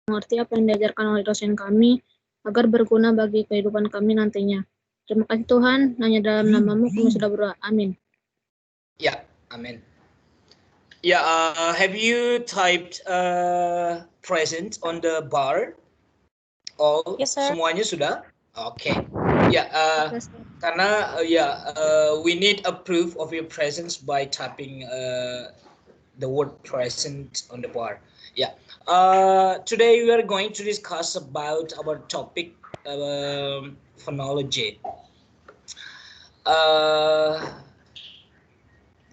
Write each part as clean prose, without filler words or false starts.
mengerti apa yang diajarkan oleh dosen kami agar berguna bagi kehidupan kami nantinya. Terima kasih Tuhan, hanya dalam namamu kami sudah berdoa. Amin. Ya, amin. Ya, have you typed present on the bar? All? Yes, sir. Semuanya sudah? Oke. Ya, karena we need a proof of your presence by typing the word present on the bar. Yeah. Today we are going to discuss about our topic phonology.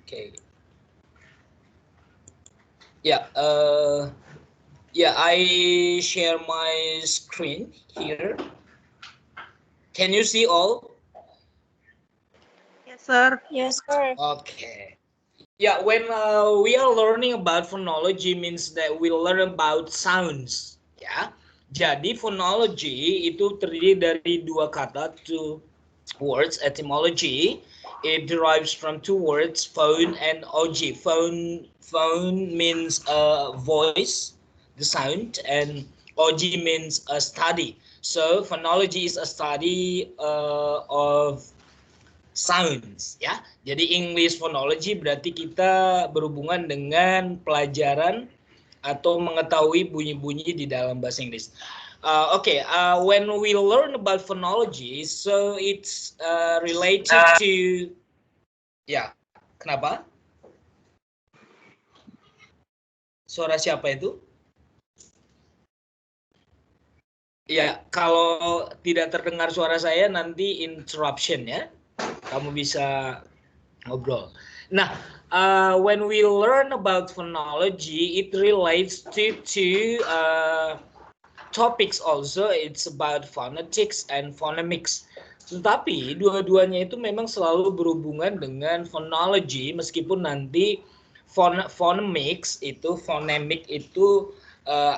Okay. Yeah. I share my screen here. Can you see all? Yes, sir. Yes, sir. Okay. Yeah, when we are learning about phonology means that we learn about sounds. Ya. Jadi phonology itu terdiri dari dua kata, two words, etymology. It derives from two words, phone and og. Phone means voice, the sound, and og means a study. So phonology is a study of sounds, ya. Jadi English phonology berarti kita berhubungan dengan pelajaran atau mengetahui bunyi-bunyi di dalam bahasa Inggris. When we learn about phonology, so it's related to, ya, kenapa? Suara siapa itu? Ya, kalau tidak terdengar suara saya nanti interruption ya. Kamu bisa ngobrol. Nah, when we learn about phonology, it relates to topics also. It's about phonetics and phonemics. Tetapi dua-duanya itu memang selalu berhubungan dengan phonology, meskipun nanti phonemics itu, phonemic itu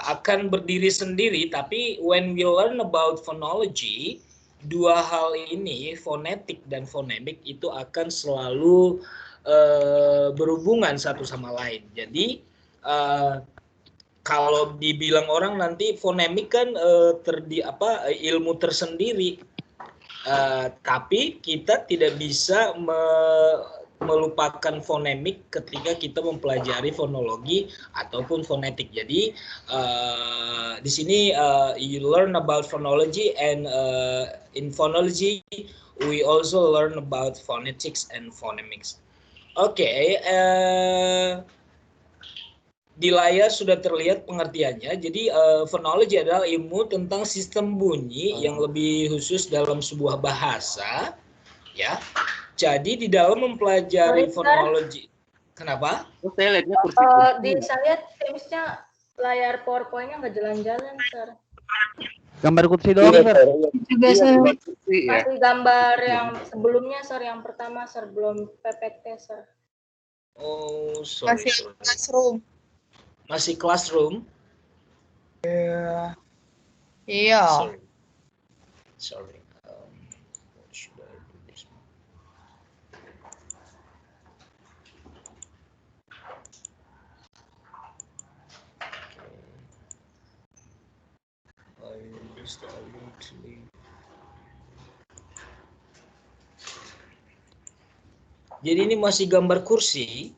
akan berdiri sendiri. Tapi when we learn about phonology, dua hal ini, fonetik dan fonemik, itu akan selalu berhubungan satu sama lain. Jadi kalau dibilang orang nanti fonemik kan ilmu tersendiri, tapi kita tidak bisa melupakan fonemik ketika kita mempelajari fonologi ataupun fonetik. Jadi di sini you learn about phonology, and in phonology we also learn about phonetics and phonemics. Oke, di layar sudah terlihat pengertiannya. Jadi phonology adalah ilmu tentang sistem bunyi yang lebih khusus dalam sebuah bahasa, ya. Jadi di dalam mempelajari phonology, kenapa? Saya lihatnya kursi. Saya lihat Teams-nya layar PowerPoint-nya nggak jalan-jalan, sir. Gambar kursi doang, sir. Juga, sir. Ya. Masih gambar yang sebelumnya, sir, yang pertama, sir, belum PPT, sir. Oh, sorry. Masih classroom. Masih classroom? Iya. Sorry. What should I do this one? I used to leave. Jadi ini masih gambar kursi.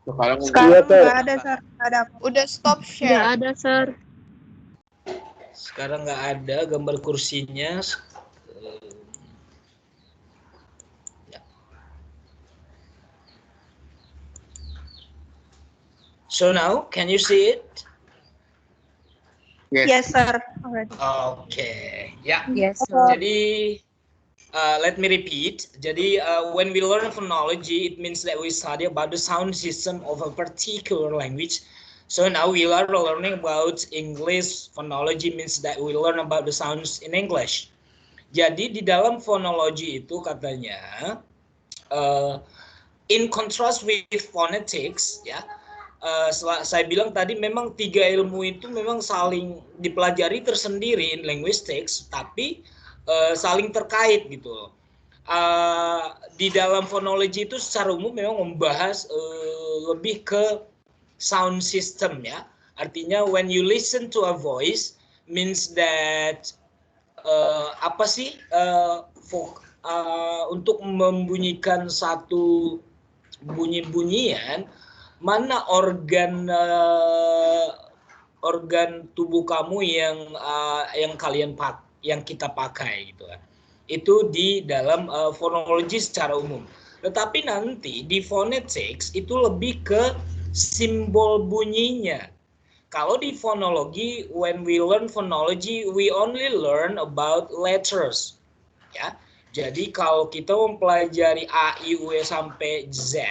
Sekarang nggak ada, sir. Ada. Udah stop share. Nggak ada, sir. Sekarang nggak ada gambar kursinya. Ya. So now, can you see it? Yes, sir. Okay. Ya. Yes, sir. Jadi let me repeat. Jadi when we learn phonology, it means that we study about the sound system of a particular language. So now we are learning about English. Phonology means that we learn about the sounds in English. Jadi di dalam phonology itu katanya, in contrast with phonetics, ya. Saya bilang tadi memang tiga ilmu itu memang saling dipelajari tersendiri in linguistics, tapi saling terkait gitu. Di dalam phonology itu secara umum memang membahas lebih ke sound system, ya, Artinya when you listen to a voice means that untuk membunyikan satu bunyi-bunyian, mana organ tubuh kamu yang kita pakai gitu kan. Itu di dalam fonologi secara umum. Tetapi nanti di phonetics itu lebih ke simbol bunyinya. Kalau di fonologi, when we learn phonology, we only learn about letters. Ya, jadi kalau kita mempelajari A, I, U, E sampai Z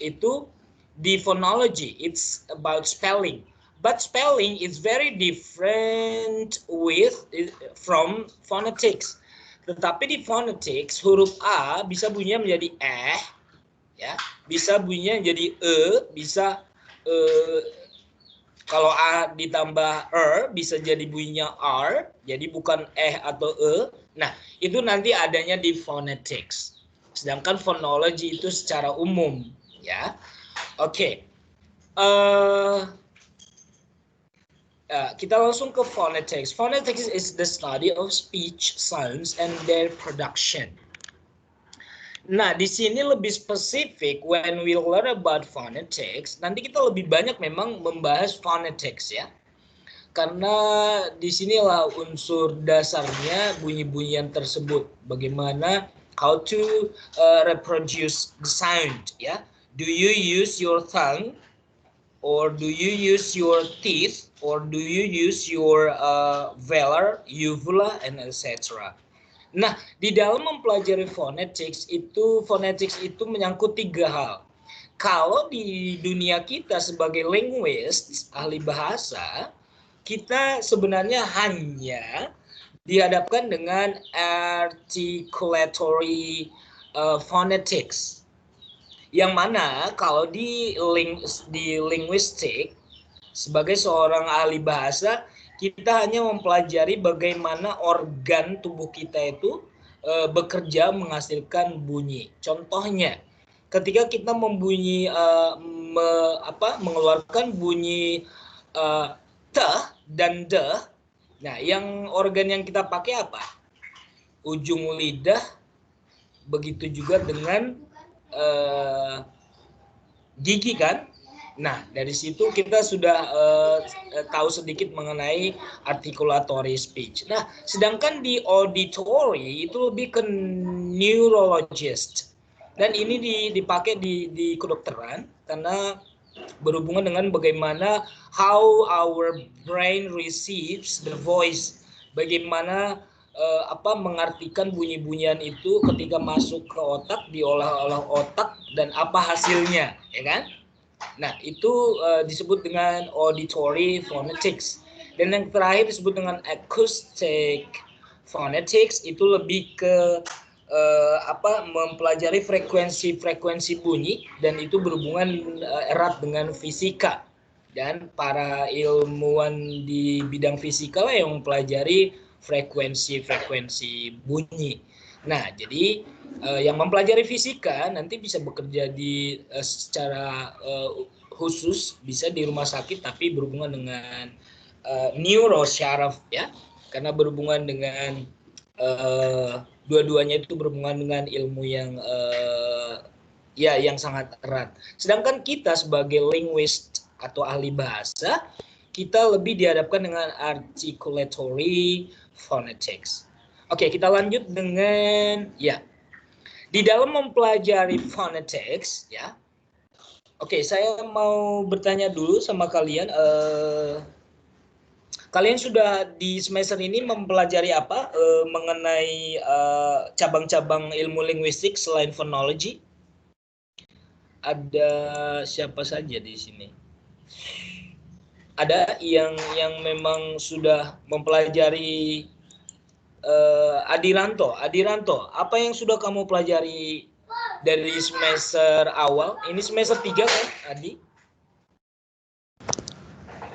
itu di phonology, it's about spelling. But spelling is very different from phonetics. Tetapi di phonetics huruf A bisa bunyinya menjadi ya, bisa bunyinya menjadi bisa kalau A ditambah bisa jadi bunyinya R, jadi bukan atau Nah, itu nanti adanya di phonetics. Sedangkan phonology itu secara umum, ya. Oke. Kita langsung ke phonetics. Phonetics is the study of speech sounds and their production. Nah, di sini lebih spesifik when we learn about phonetics, nanti kita lebih banyak memang membahas phonetics ya. Karena disinilah unsur dasarnya bunyi-bunyian tersebut. Bagaimana how to reproduce the sound ya. Do you use your tongue or do you use your teeth or do you use your velar, uvula and etc. Nah, di dalam mempelajari phonetics itu menyangkut 3 hal. Kalau di dunia kita sebagai linguist, ahli bahasa, kita sebenarnya hanya dihadapkan dengan articulatory phonetics. Yang mana kalau di linguistik sebagai seorang ahli bahasa kita hanya mempelajari bagaimana organ tubuh kita itu bekerja menghasilkan bunyi. Contohnya, ketika kita mengeluarkan bunyi t dan d, nah yang organ yang kita pakai apa? Ujung lidah, begitu juga dengan gigi kan? Nah, dari situ kita sudah tahu sedikit mengenai articulatory speech. Nah, sedangkan di auditory itu lebih ke neurologist. Dan ini dipakai di kedokteran karena berhubungan dengan bagaimana how our brain receives the voice. Bagaimana mengartikan bunyi-bunyian itu ketika masuk ke otak, diolah oleh otak dan apa hasilnya, ya kan? Nah, itu disebut dengan auditory phonetics. Dan yang terakhir disebut dengan acoustic phonetics, itu lebih ke mempelajari frekuensi bunyi dan itu berhubungan erat dengan fisika. Dan para ilmuwan di bidang fisika lah yang mempelajari frekuensi bunyi. Nah, jadi yang mempelajari fisika nanti bisa bekerja secara khusus, bisa di rumah sakit tapi berhubungan dengan neurosyaraf ya, karena berhubungan dengan dua-duanya itu berhubungan dengan ilmu yang sangat erat. Sedangkan kita sebagai linguist atau ahli bahasa, kita lebih dihadapkan dengan articulatory phonetics. Oke, kita lanjut dengan di dalam mempelajari phonetics ya. Oke, saya mau bertanya dulu sama kalian. Kalian sudah di semester ini mempelajari apa mengenai cabang-cabang ilmu linguistik selain phonology? Ada siapa saja di sini? Ada yang memang sudah mempelajari Adiranto, apa yang sudah kamu pelajari dari semester awal? Ini semester 3 kan, Adi?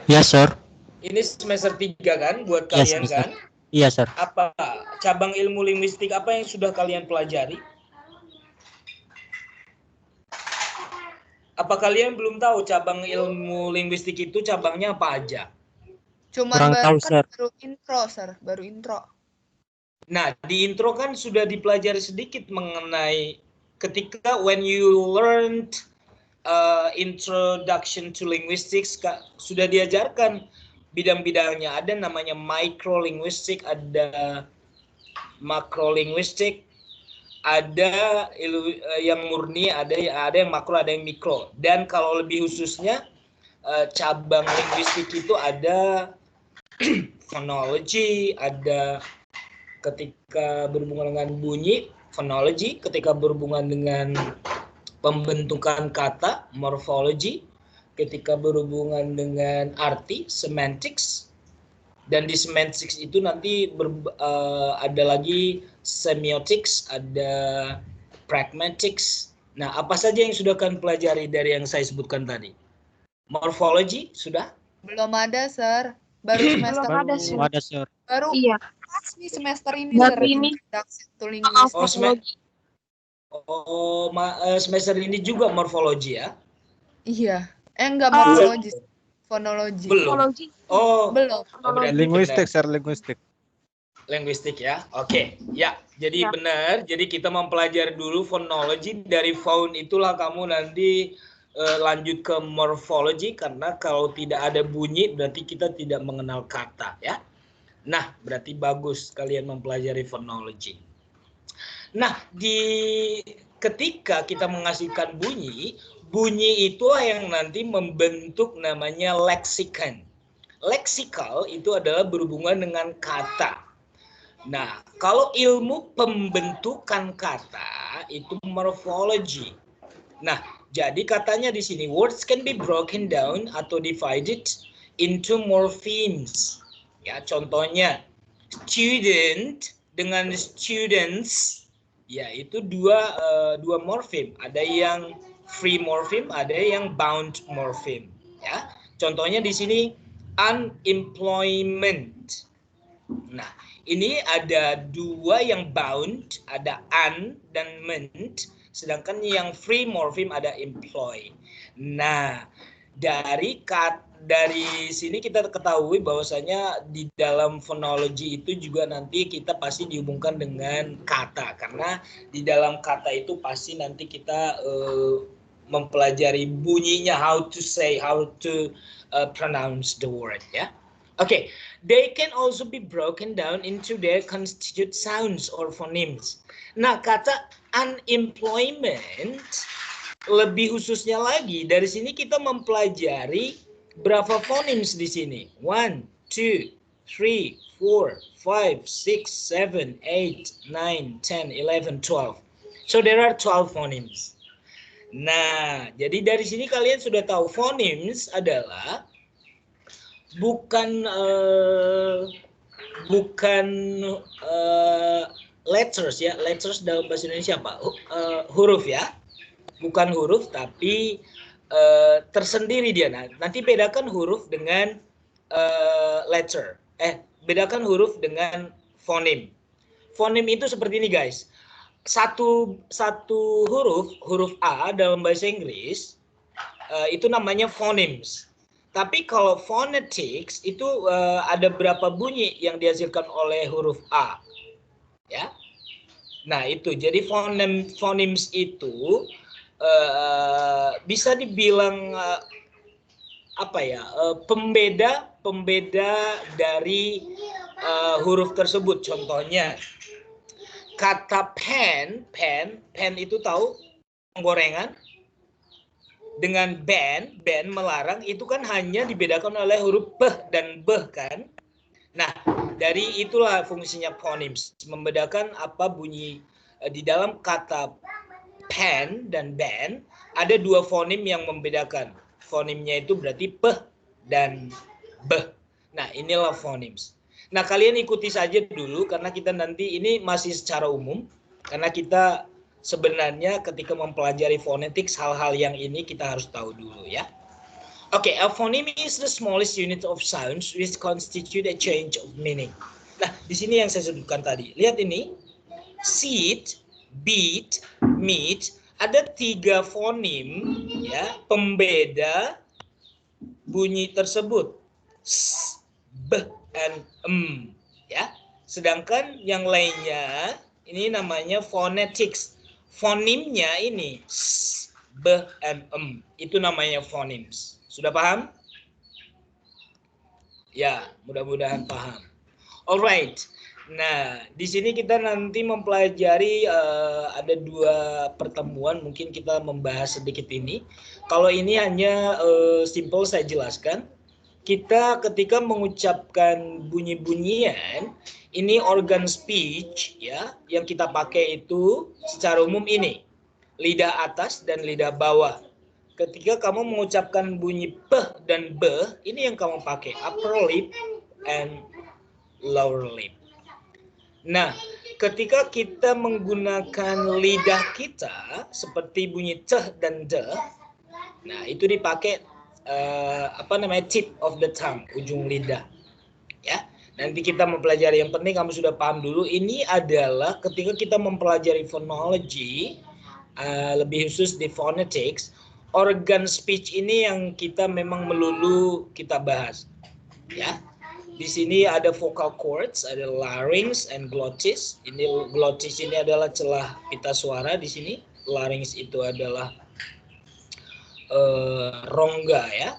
Ya, Sir. Ini semester 3 kan buat Yes, kalian Mister. kan? Iya, Sir. Apa cabang ilmu linguistik apa yang sudah kalian pelajari? Apa kalian belum tahu cabang ilmu linguistik itu cabangnya apa aja? Cuma Kurang tahu, Sir. baru intro, Sir. Baru intro. Nah, di intro kan sudah dipelajari sedikit mengenai ketika when you learned introduction to linguistics, sudah diajarkan bidang-bidangnya. Ada namanya microlinguistik, ada makrolinguistik, ada yang murni, ada yang makro, ada yang mikro. Dan kalau lebih khususnya cabang linguistik itu ada phonology, ada ketika berhubungan dengan bunyi, phonology, ketika berhubungan dengan pembentukan kata, morphology, ketika berhubungan dengan arti, semantics, dan di semantics itu nanti ada lagi semiotics, ada pragmatics. Nah, apa saja yang sudah kalian pelajari dari yang saya sebutkan tadi? Morphology sudah? Belum ada, Sir. Baru semester Belum ada, Sir. Ada, Sir. baru Iya. pas nih semester ini, Baru Sir. ini. Introduction to linguistics. Semester ini juga morfologi ya? Iya. Enggak morfologi, fonologi. Belum. Psikologi. Oh, Belum. berarti Linguistik, benar. Sir, linguistik. Linguistik ya. Oke, ya. Jadi Ya. benar. Jadi kita mempelajari dulu fonologi. Dari phone itulah kamu nanti lanjut ke morfologi, karena kalau tidak ada bunyi berarti kita tidak mengenal kata ya. Nah, berarti bagus kalian mempelajari fonologi. Nah, ketika kita menghasilkan bunyi, bunyi itulah yang nanti membentuk namanya leksikon. Leksikal itu adalah berhubungan dengan kata. Nah, kalau ilmu pembentukan kata itu morphology. Nah, jadi katanya di sini words can be broken down atau divided into morphemes. Ya, contohnya student dengan students, ya itu dua morfem. Ada yang free morpheme, ada yang bound morpheme. Ya, contohnya di sini unemployment. Nah, ini ada dua yang bound, ada un dan ment, sedangkan yang free morpheme ada employ. Nah, dari sini kita ketahui bahwasanya di dalam fonologi itu juga nanti kita pasti dihubungkan dengan kata, karena di dalam kata itu pasti nanti kita mempelajari bunyinya, how to say, how to pronounce the word ya. Okay, they can also be broken down into their constituent sounds or phonemes. Nah, kata unemployment lebih khususnya lagi, dari sini kita mempelajari berapa phonemes di sini. 1, 2, 3, 4, 5, 6, 7, 8, 9, 10, 11, 12. So there are 12 phonemes. Nah, jadi dari sini kalian sudah tahu phonemes adalah bukan letters ya. Letters dalam bahasa Indonesia apa? Huruf ya. Bukan huruf tapi tersendiri dia. Nah, nanti bedakan huruf dengan letter. Bedakan huruf dengan fonem. Fonem itu seperti ini, guys. Satu huruf A dalam bahasa Inggris itu namanya phonemes. Tapi kalau phonetics itu ada berapa bunyi yang dihasilkan oleh huruf A, ya. Nah itu, jadi phonemes itu bisa dibilang pembeda dari huruf tersebut. Contohnya kata pen itu tahu gorengan. Dengan ban melarang itu kan hanya dibedakan oleh huruf p dan b kan. Nah, dari itulah fungsinya phonemes, membedakan apa bunyi di dalam kata pen dan ban ada dua fonem yang membedakan. Fonemnya itu berarti p dan b. Nah, inilah phonemes. Nah, kalian ikuti saja dulu karena kita nanti ini masih secara umum, karena kita sebenarnya ketika mempelajari phonetics hal-hal yang ini kita harus tahu dulu ya. Oke, a phoneme is the smallest unit of sounds which constitute a change of meaning. Nah, di sini yang saya sebutkan tadi. Lihat ini. Seat, beat, meet, ada 3 fonem ya, pembeda bunyi tersebut. S, b, and ya. Sedangkan yang lainnya ini namanya phonetics. Fonimnya ini s, b, and itu namanya phonemes. Sudah paham? Ya, mudah-mudahan paham. Alright. Nah, di sini kita nanti mempelajari ada 2 pertemuan, mungkin kita membahas sedikit ini. Kalau ini hanya simple saya jelaskan. Kita ketika mengucapkan bunyi-bunyian, ini organ speech ya, yang kita pakai itu secara umum ini. Lidah atas dan lidah bawah. Ketika kamu mengucapkan bunyi p dan b, ini yang kamu pakai, upper lip and lower lip. Nah, ketika kita menggunakan lidah kita seperti bunyi c dan d, nah itu dipakai tip of the tongue, ujung lidah. Ya, nanti kita mempelajari, yang penting kamu sudah paham dulu. Ini adalah ketika kita mempelajari phonology, lebih khusus di phonetics, organ speech ini yang kita memang melulu kita bahas. Ya. Di sini ada vocal cords, ada larynx and glottis. Ini glottis ini adalah celah pita suara di sini. Larynx itu adalah rongga ya.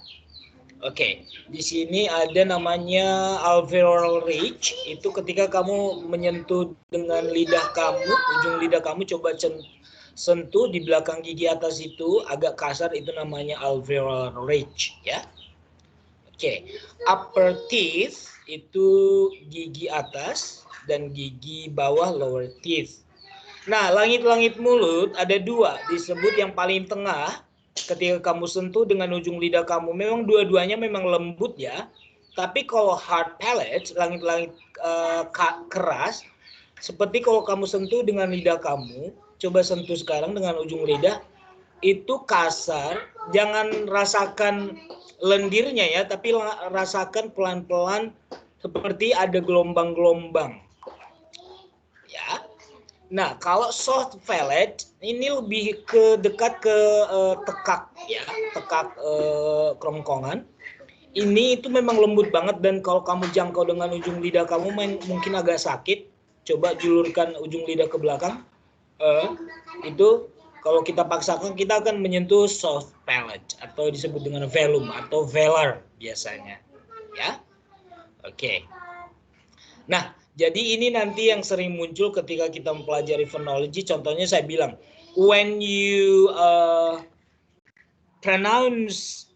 Oke, di sini ada namanya alveolar ridge. Itu ketika kamu menyentuh dengan lidah kamu, ujung lidah kamu coba sentuh di belakang gigi atas itu agak kasar, itu namanya alveolar ridge ya. Oke, upper teeth itu gigi atas dan gigi bawah lower teeth. Nah, langit-langit mulut ada 2, disebut yang paling tengah. Ketika kamu sentuh dengan ujung lidah kamu, memang dua-duanya memang lembut ya. Tapi kalau hard palate, langit-langit keras, seperti kalau kamu sentuh dengan lidah kamu, coba sentuh sekarang dengan ujung lidah, itu kasar. Jangan rasakan lendirnya ya, tapi rasakan pelan-pelan seperti ada gelombang-gelombang. Ya. Nah, kalau soft palate ini lebih dekat ke tekak ya, tekak kerongkongan. Ini itu memang lembut banget, dan kalau kamu jangkau dengan ujung lidah kamu mungkin agak sakit. Coba julurkan ujung lidah ke belakang. Itu kalau kita paksakan kita akan menyentuh soft palate atau disebut dengan velum atau velar biasanya. Ya. Oke. Nah, jadi ini nanti yang sering muncul ketika kita mempelajari phonology. Contohnya saya bilang, when you pronounce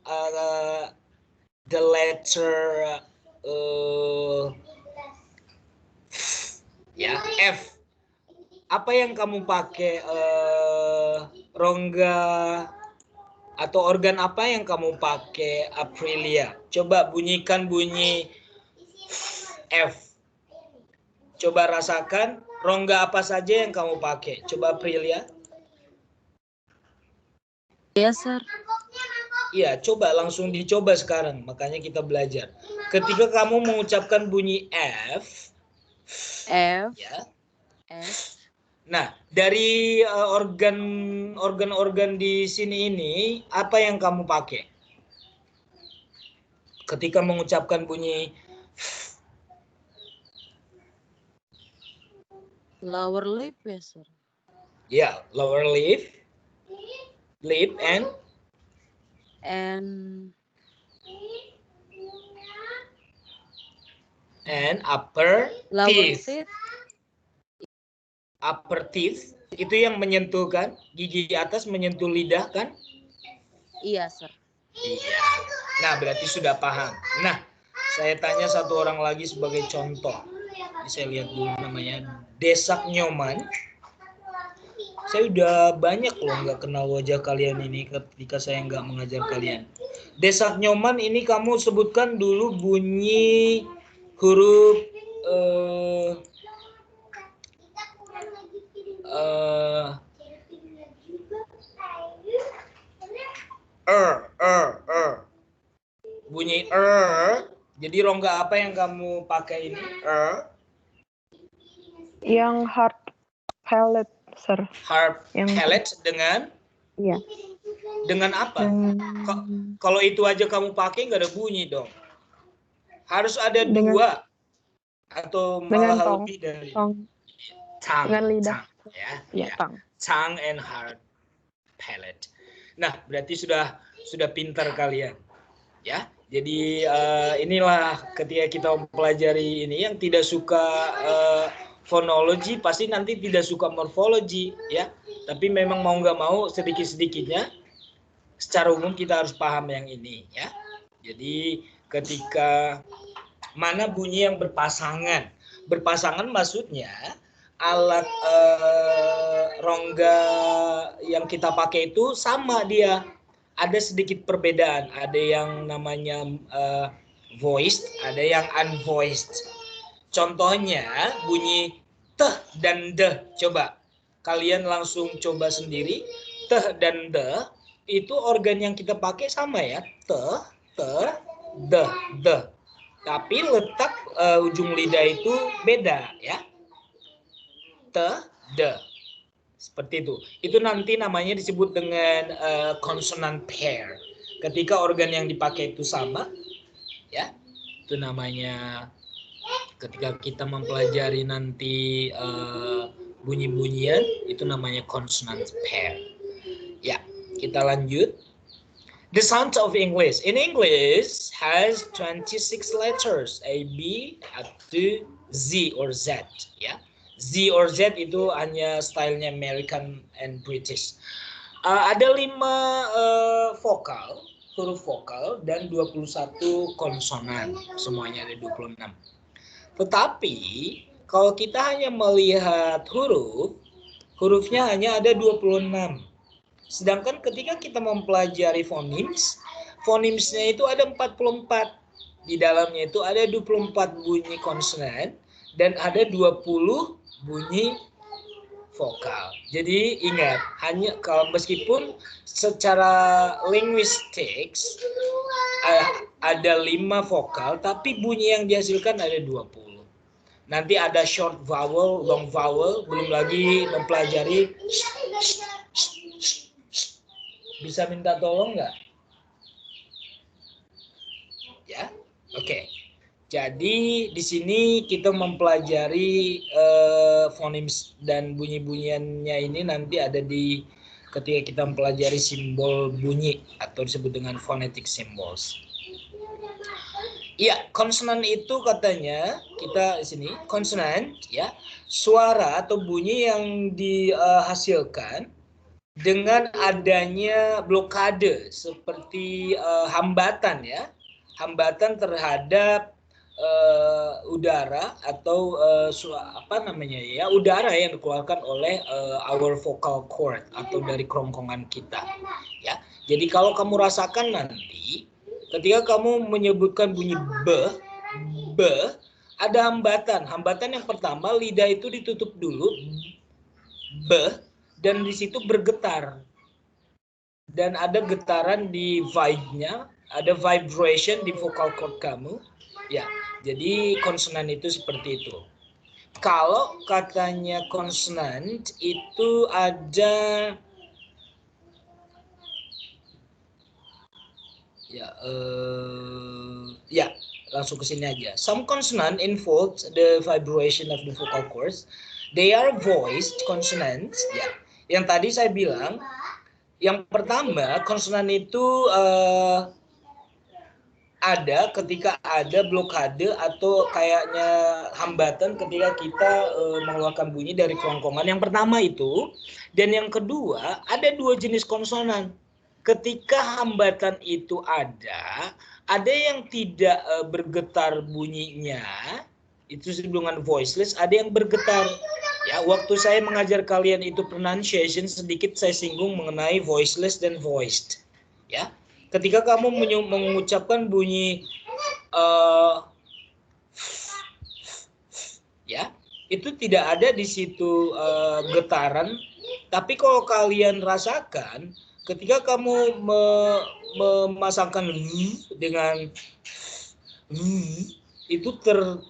the letter ya, F, apa yang kamu pakai, rongga atau organ apa yang kamu pakai, Aprilia? Coba bunyikan bunyi F. Coba rasakan rongga apa saja yang kamu pakai. Coba Aprilia. Iya, Sir. Iya, coba langsung dicoba sekarang. Makanya kita belajar. Ketika kamu mengucapkan bunyi F, ya. F. Nah, dari organ-organ di sini ini, apa yang kamu pakai? Ketika mengucapkan bunyi Lower lip ya, Sir. ya, lower lip and upper lower teeth. teeth. Upper teeth itu yang menyentuh kan, gigi atas menyentuh lidah kan? Iya, Sir. Iya. Nah, berarti sudah paham. Nah, saya tanya satu orang lagi sebagai contoh. Ini saya lihat dulu namanya Desak Nyoman. Saya udah banyak loh nggak kenal wajah kalian ini ketika saya nggak mengajar kalian. Desak Nyoman ini kamu sebutkan dulu bunyi huruf bunyi jadi rongga apa yang kamu pakai ini? Yang hard palate, Sir. Hard palate dengan? Iya. Dengan apa? Kalau itu aja kamu pakai nggak ada bunyi dong. Harus ada dua atau malah tong. lebih dari Tong. tongue. Dengan lidah. Tongue, ya. Iya, Ya. tong. Tongue and heart palate. Nah, berarti sudah pintar kalian. Ya. Jadi inilah ketika kita mempelajari ini, yang tidak suka fonologi pasti nanti tidak suka morfologi, ya. Tapi memang mau nggak mau sedikit-sedikitnya secara umum kita harus paham yang ini, ya. Jadi ketika mana bunyi yang berpasangan. Berpasangan maksudnya alat rongga yang kita pakai itu sama dia. Ada sedikit perbedaan. Ada yang namanya voiced, ada yang unvoiced. Contohnya bunyi teh dan deh. Coba kalian langsung coba sendiri. Teh dan deh itu organ yang kita pakai sama ya. Teh, deh. Tapi letak ujung lidah itu beda ya. Teh, deh. Seperti itu. Itu nanti namanya disebut dengan consonant pair. Ketika organ yang dipakai itu sama, ya, itu namanya ketika kita mempelajari nanti bunyi-bunyian, itu namanya consonant pair. Ya, kita lanjut. The sounds of English. In English has 26 letters, A, B, up to Z or Z, ya. Z or Z itu hanya stylenya American and British. Ada 5 vokal, huruf vokal, dan 21 konsonan. Semuanya ada 26. Tetapi kalau kita hanya melihat hurufnya hanya ada 26. Sedangkan ketika kita mempelajari fonimsnya itu ada 44. Di dalamnya itu ada 24 bunyi konsonan dan ada 20 bunyi vokal. Jadi ingat, hanya kalau meskipun secara linguistics ada 5 vokal, tapi bunyi yang dihasilkan ada 20. Nanti ada short vowel, long vowel, belum lagi mempelajari. Bisa minta tolong nggak? Ya, oke. Jadi di sini kita mempelajari fonemes dan bunyi-bunyiannya ini nanti ada di ketika kita mempelajari simbol bunyi atau disebut dengan phonetic symbols. Ya, konsonan itu katanya kita di sini konsonan ya, suara atau bunyi yang dihasilkan dengan adanya blokade seperti hambatan ya. Hambatan terhadap udara atau udara yang dikeluarkan oleh our vocal cord atau dari kerongkongan kita ya. Jadi kalau kamu rasakan nanti ketika kamu menyebutkan bunyi b ada hambatan yang pertama lidah itu ditutup dulu b dan di situ bergetar dan ada getaran di vibe-nya, ada vibration di vocal cord kamu. Ya, jadi konsonan itu seperti itu. Kalau katanya konsonan itu ada langsung ke sini aja. Some consonant involves the vibration of the vocal cords. They are voiced consonants. Ya, yang tadi saya bilang, yang pertama konsonan itu ada ketika ada blokade atau kayaknya hambatan ketika kita mengeluarkan bunyi dari kerongkongan. Yang pertama itu, dan yang kedua ada 2 jenis konsonan. Ketika hambatan itu ada yang tidak bergetar bunyinya, itu disebut dengan voiceless, ada yang bergetar. Ya, waktu saya mengajar kalian itu pronunciation, sedikit saya singgung mengenai voiceless dan voiced. Ya. Ketika kamu mengucapkan bunyi ya, itu tidak ada di situ getaran, tapi kalau kalian rasakan ketika kamu memasangkan dengan itu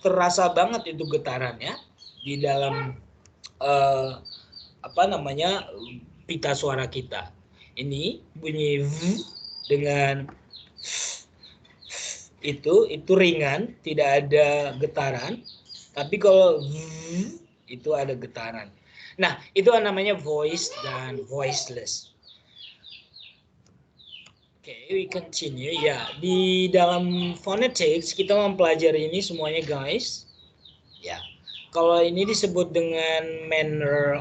terasa banget itu getarannya di dalam pita suara kita. Ini bunyi v dengan itu ringan, tidak ada getaran. Tapi kalau v itu ada getaran. Nah, itu namanya voice dan voiceless. Oke, we continue. Ya, di dalam phonetics kita mempelajari ini semuanya, guys. Ya, kalau ini disebut dengan manner,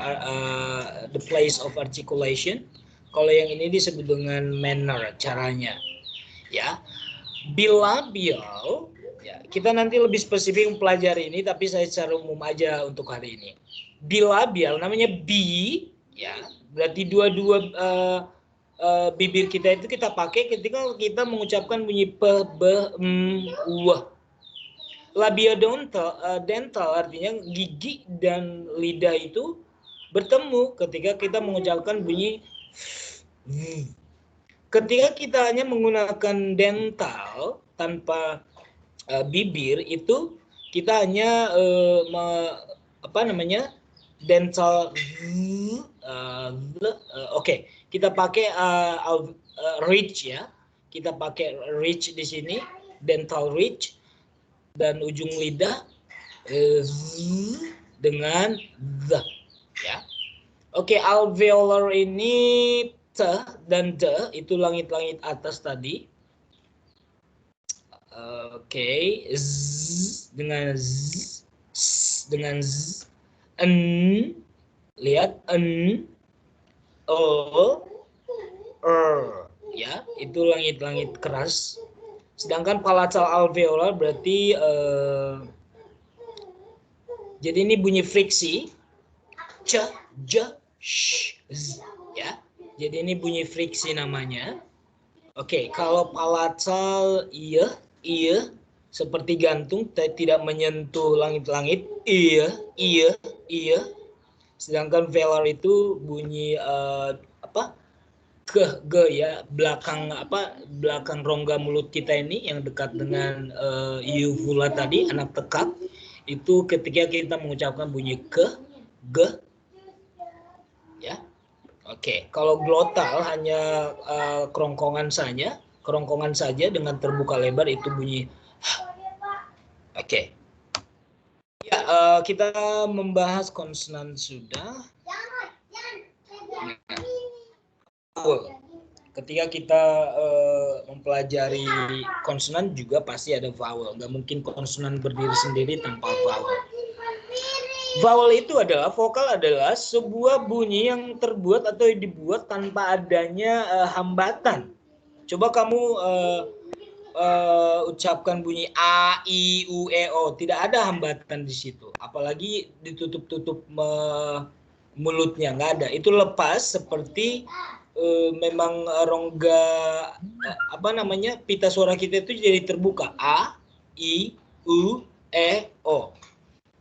the place of articulation. Kalau yang ini disebut dengan manner, caranya. Ya, bilabial. Ya, kita nanti lebih spesifik mempelajari ini, tapi saya secara umum aja untuk hari ini. Bilabial namanya b, ya, berarti dua-dua bibir kita itu kita pakai ketika kita mengucapkan bunyi p, b, m, w. Dental artinya gigi dan lidah itu bertemu ketika kita mengucapkan bunyi v. Ketika kita hanya menggunakan dental tanpa bibir itu kita hanya dental oke, kita pakai ridge ya. Kita pakai ridge di sini, dental ridge, dan ujung lidah dengan the ya. Oke, alveolar ini t dan d itu langit-langit atas tadi. Oke, z dengan z, s dengan z, n, lihat n, o, ya, itu langit-langit keras. Sedangkan palatal alveolar berarti jadi ini bunyi friksi, c, j, sh, z, ya. Jadi ini bunyi friksi namanya. Oke, kalau palatal iya seperti gantung tidak menyentuh langit-langit, iya. Sedangkan velar itu bunyi g ya, belakang rongga mulut kita ini yang dekat dengan uvula tadi, anak tekak. Itu ketika kita mengucapkan bunyi g, ya. Oke, kalau glotal hanya kerongkongan saja dengan terbuka lebar itu bunyi h. Oke. Ya, kita membahas konsonan sudah. Vowel. Ketika kita mempelajari konsonan juga pasti ada vowel. Nggak mungkin konsonan berdiri sendiri tanpa vowel. Vowel itu adalah, vokal adalah sebuah bunyi yang terbuat atau dibuat tanpa adanya hambatan. Coba kamu ucapkan bunyi a, i, u, e, o, tidak ada hambatan di situ. Apalagi ditutup-tutup mulutnya, nggak ada. Itu lepas seperti memang rongga pita suara kita itu jadi terbuka, a, i, u, e, o.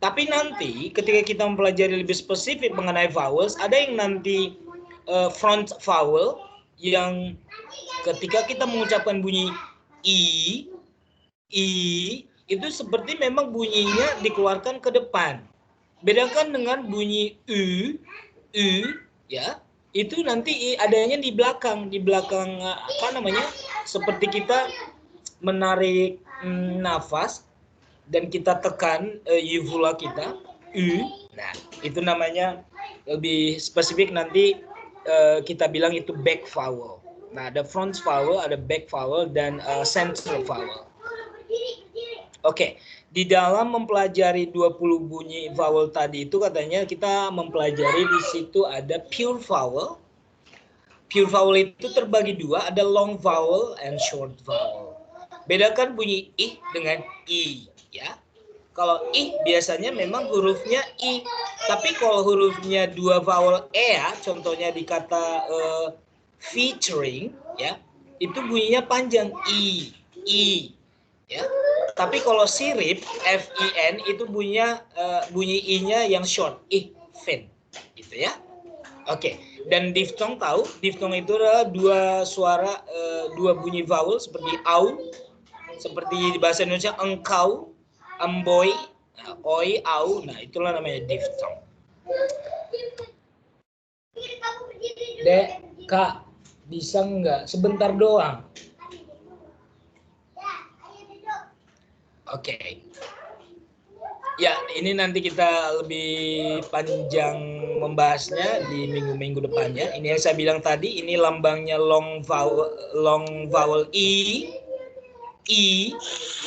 Tapi nanti ketika kita mempelajari lebih spesifik mengenai vowels, ada yang nanti front vowel yang ketika kita mengucapkan bunyi i itu seperti memang bunyinya dikeluarkan ke depan. Bedakan dengan bunyi u ya, itu nanti adanya di belakang seperti kita menarik nafas dan kita tekan uvula kita, nah itu namanya lebih spesifik nanti kita bilang itu back vowel. Nah, ada front vowel, ada back vowel, dan central vowel. Oke, di dalam mempelajari 20 bunyi vowel tadi itu katanya kita mempelajari di situ ada pure vowel. Pure vowel itu terbagi dua, ada long vowel and short vowel. Bedakan bunyi i dengan i. Ya, kalau i biasanya memang hurufnya i, tapi kalau hurufnya dua vowel e ya, contohnya di kata featuring ya, itu bunyinya panjang i, ya. Tapi kalau sirip fin itu bunyinya bunyi i-nya yang short, fin, gitu ya. Oke, dan diftong tahu, diftong itu adalah dua suara, dua bunyi vowel seperti au, seperti di bahasa Indonesia engkau, emboy, oi, au, nah itulah namanya diftong. D, K, Bisa nggak? Sebentar doang. Oke. Ya, ini nanti kita lebih panjang membahasnya di minggu-minggu depannya. Ini yang saya bilang tadi, ini lambangnya long vowel I.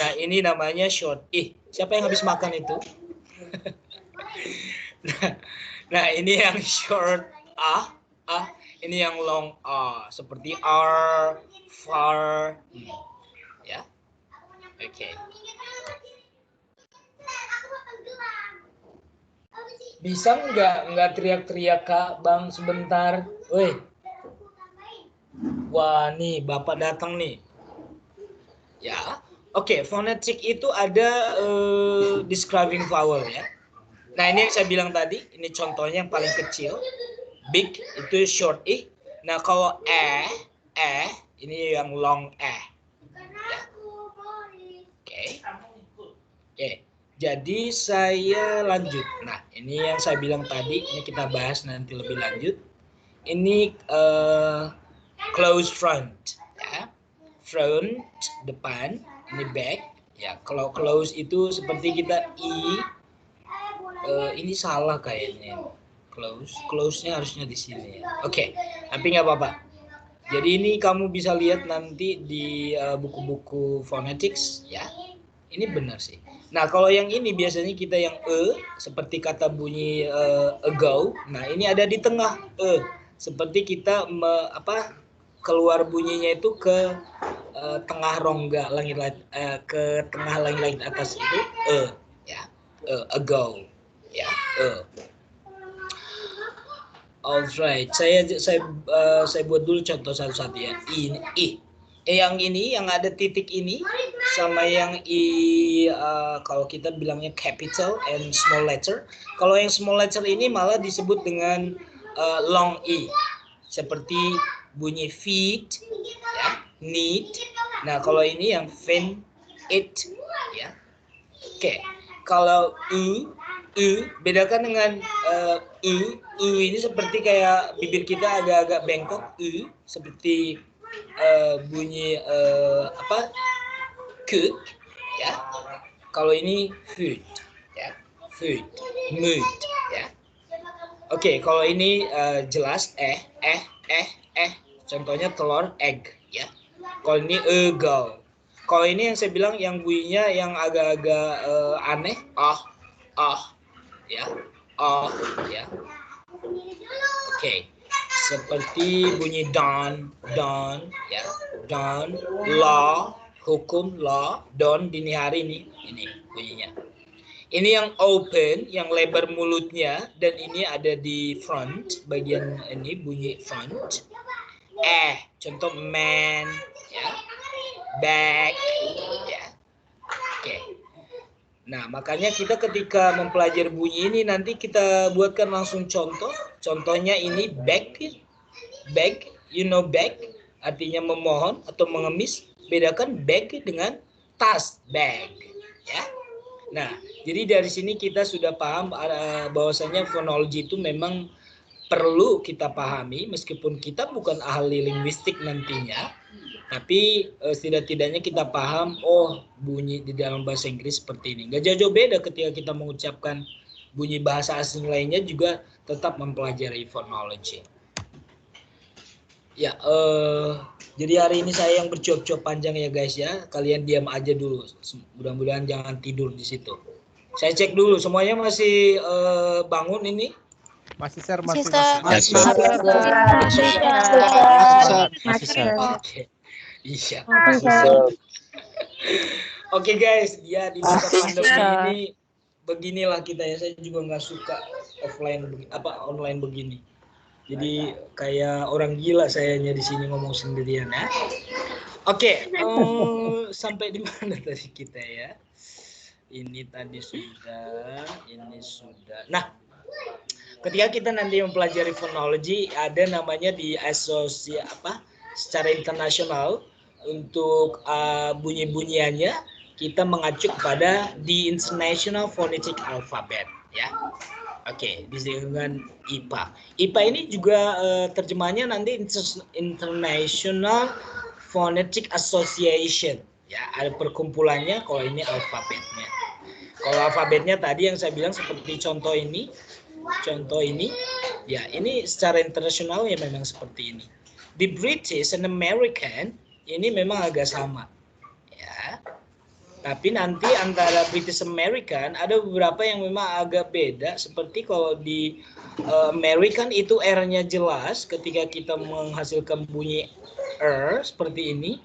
Nah, ini namanya short I. Siapa yang habis makan itu? Nah, ini yang short A. Ini yang long A. Seperti R, far. Ya. Oke. Bisa nggak teriak-teriak Kak, Bang, sebentar. Woi. Wah, nih Bapak datang nih. Ya. Oke, phonetic itu ada describing vowel ya. Nah, ini yang saya bilang tadi, ini contohnya yang paling kecil. Big itu short I. Nah, kalau ini yang long ya. Oke. Jadi saya lanjut. Nah, ini yang saya bilang tadi, ini kita bahas nanti lebih lanjut. Ini close front, ya. Front depan, ini back. Ya, kalau close itu seperti kita ini salah kayaknya. Close-nya harusnya di sini. Ya. Oke, tapi nggak apa-apa. Jadi ini kamu bisa lihat nanti di buku-buku phonetics, ya. Ini benar sih. Nah, kalau yang ini biasanya kita yang seperti kata bunyi ago. Nah, ini ada di tengah seperti kita keluar bunyinya itu ke tengah rongga langit ke tengah langit atas itu ya. Ago. Ya, Alright, saya buat dulu contoh satu-satu ya. Ini yang ini yang ada titik ini sama yang kalau kita bilangnya capital and small letter. Kalau yang small letter ini malah disebut dengan long I. Seperti bunyi feet ya, need. Nah, kalau ini yang fin, it ya. Oke. Kalau bedakan dengan ini seperti kayak bibir kita agak-agak bengkok seperti bunyi could ya. Kalau ini food ya, food, mood ya. Oke, kalau ini jelas contohnya telur egg ya. Kalau ini eagle. Kalau ini yang saya bilang yang bunyinya yang agak-agak aneh ya. Oke. Seperti bunyi dawn ya. Dawn, law, hukum, law, dawn dini hari ini bunyinya. Ini yang open, yang lebar mulutnya, dan ini ada di front, bagian ini bunyi front. Contoh man ya. Back ya. Oke. Nah, makanya kita ketika mempelajari bunyi ini nanti kita buatkan langsung contoh. Contohnya ini beg, beg artinya memohon atau mengemis. Bedakan beg dengan tas, bag, ya. Nah, jadi dari sini kita sudah paham bahwasanya fonologi itu memang perlu kita pahami meskipun kita bukan ahli linguistik nantinya. Tapi setidak-tidaknya kita paham, bunyi di dalam bahasa Inggris seperti ini. Nggak jauh-jauh beda ketika kita mengucapkan bunyi bahasa asing lainnya juga tetap mempelajari fonologi. Ya, jadi hari ini saya yang bercuap-cuap panjang ya guys ya. Kalian diam aja dulu. Mudah-mudahan jangan tidur di situ. Saya cek dulu, semuanya masih bangun ini? Masih sir. Oke. Iya. Oke guys, ya di masa pandemi ini beginilah kita ya. Saya juga nggak suka online begini. Jadi kayak orang gila sayanya di sini ngomong sendirian ya. Oke, sampai di mana tadi kita ya? Ini tadi sudah, ini sudah. Nah, ketika kita nanti mempelajari fonologi, ada namanya di secara internasional untuk bunyi-bunyiannya kita mengacu kepada the International Phonetic Alphabet ya. Oke, dengan IPA. IPA ini juga terjemahannya nanti International Phonetic Association. Ya, ada perkumpulannya. Kalau ini alfabetnya. Kalau alfabetnya tadi yang saya bilang seperti contoh ini, ya ini secara internasional ya memang seperti ini. Di British and American ini memang agak sama, ya. Tapi nanti antara British American ada beberapa yang memang agak beda. Seperti kalau di American itu R-nya jelas ketika kita menghasilkan bunyi seperti ini.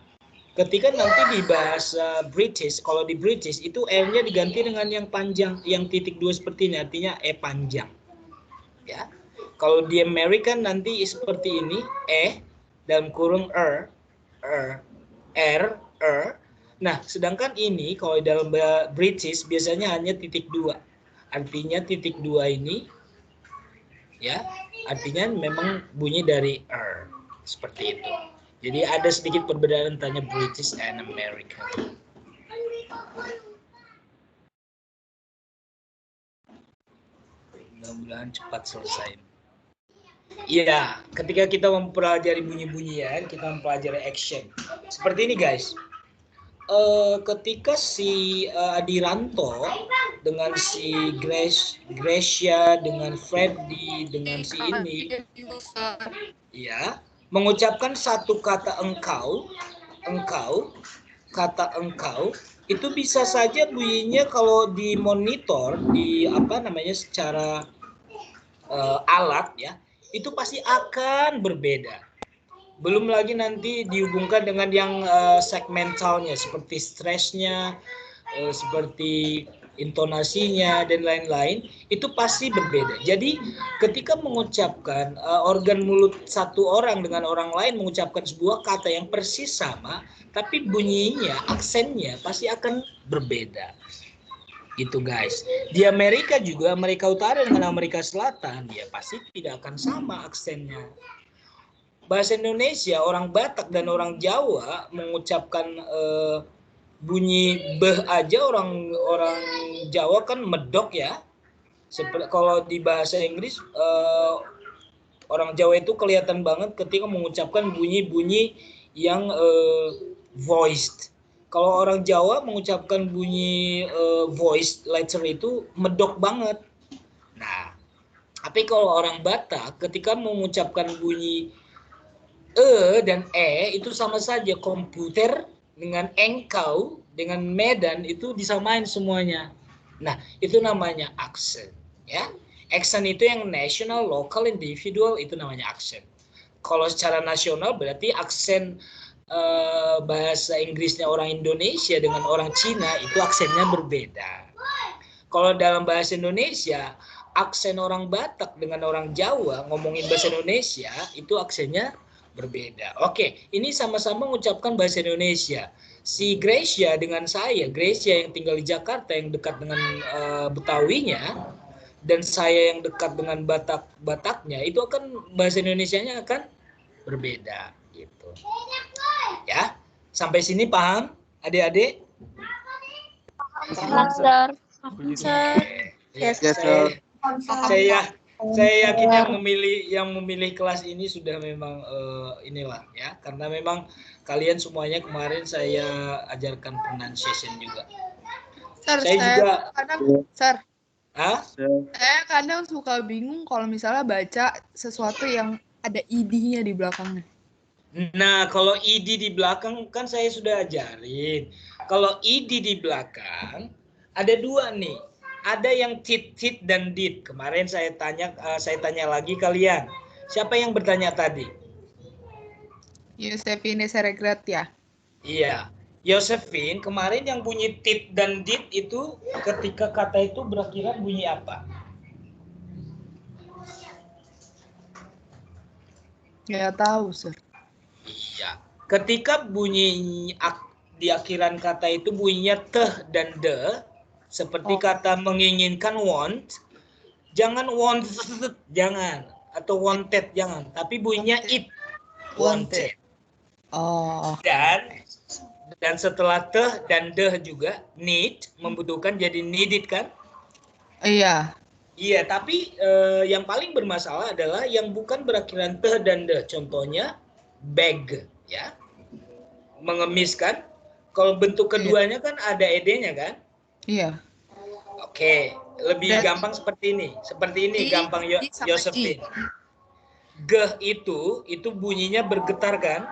Ketika nanti di bahasa British, kalau di British itu R-nya diganti dengan yang panjang, yang titik 2 seperti ini, artinya E panjang. Ya. Kalau di American nanti seperti ini, E dalam kurung R. Nah, sedangkan ini kalau dalam British biasanya hanya titik 2. Artinya titik 2 ini, ya, artinya memang bunyi dari R. Seperti itu. Jadi ada sedikit perbedaan antara British and American. Mudah-mudahan cepat selesai. Iya, ketika kita mempelajari bunyi-bunyian, kita mempelajari action. Seperti ini, guys. Ketika si Adiranto dengan si Gracia dengan Freddy dengan si ini, ya, mengucapkan satu kata engkau, kata engkau itu bisa saja bunyinya kalau di monitor di secara alat, ya, itu pasti akan berbeda. Belum lagi nanti dihubungkan dengan yang segmentalnya seperti stresnya, seperti intonasinya dan lain-lain, itu pasti berbeda. Jadi ketika mengucapkan organ mulut satu orang dengan orang lain mengucapkan sebuah kata yang persis sama, tapi bunyinya, aksennya pasti akan berbeda. Gitu, guys. Di Amerika juga, Amerika Utara dengan Amerika Selatan, ya pasti tidak akan sama aksennya. Bahasa Indonesia, orang Batak dan orang Jawa mengucapkan bunyi beh aja, orang Jawa kan medok, ya. Seperti kalau di bahasa Inggris orang Jawa itu kelihatan banget ketika mengucapkan bunyi-bunyi yang voiced. Kalau orang Jawa mengucapkan bunyi voiced letter itu medok banget. Nah, tapi kalau orang Batak ketika mengucapkan bunyi dan itu sama saja. Komputer dengan engkau dengan Medan itu disamain semuanya. Nah, itu namanya aksen, ya. Aksen itu yang national, local, individual, itu namanya aksen. Kalau secara nasional berarti aksen bahasa Inggrisnya orang Indonesia dengan orang Cina itu aksennya berbeda. Kalau dalam bahasa Indonesia, aksen orang Batak dengan orang Jawa ngomongin bahasa Indonesia itu aksennya berbeda. Oke, ini sama-sama mengucapkan bahasa Indonesia. Si Gracia dengan saya, Gracia yang tinggal di Jakarta yang dekat dengan Betawinya, dan saya yang dekat dengan Bataknya, itu akan bahasa Indonesianya akan berbeda, gitu. Ya, sampai sini paham, adik-adik? Master. Yes, sir. Saya yakin yang memilih kelas ini sudah memang inilah, ya, karena memang kalian semuanya kemarin saya ajarkan pronunciation juga. Saya kadang Hah? suka bingung kalau misalnya baca sesuatu yang ada id-nya di belakangnya. Nah, kalau id di belakang kan saya sudah ajarin. Kalau id di belakang ada dua nih. Ada yang tit dan dit. Kemarin saya tanya lagi kalian. Siapa yang bertanya tadi? Josephine Seregret, ya. Iya. Josephine, kemarin yang bunyi tit dan dit itu ketika kata itu berakhiran bunyi apa? Nggak tahu, Sir. Iya. Ketika bunyi di akhiran kata itu bunyinya teh dan de, seperti kata menginginkan want, jangan want, jangan, atau wanted, jangan, tapi bunyinya it, wanted. Oh. Dan setelah teh dan de juga need, membutuhkan jadi needed kan? Iya. Iya, tapi yang paling bermasalah adalah yang bukan berakhiran te dan de. Contohnya bag, ya. Mengemis kan? Kalau bentuk keduanya kan ada ed-nya kan? Iya. Oke, lebih Berarti gampang seperti ini. Seperti ini I, gampang I sama Josephine. Geh itu bunyinya bergetar kan?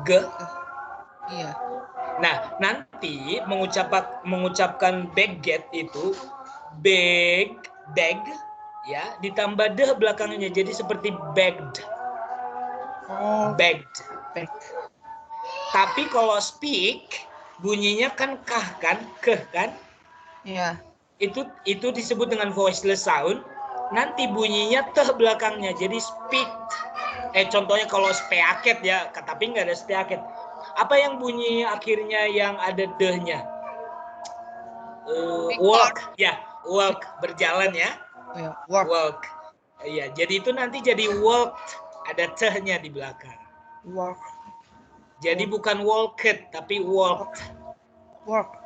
Geh. Iya. Nah, nanti mengucapkan baguette itu bag ya, ditambah deh belakangnya jadi seperti bagged. Oh, Bagged. back. Tapi kalau speak bunyinya kan kah kan? Keh kan? Iya. Itu disebut dengan voiceless sound. Nanti bunyinya teh belakangnya jadi speak. Contohnya kalau speaket ya, tapi nggak ada speaket. Apa yang bunyi akhirnya yang ada dehnya? Walk, ya, walk, berjalan ya. Iya, work. Walk. Iya, jadi itu nanti jadi walked, ada tehnya di belakang. Work. Jadi bukan walked, tapi walked. Work.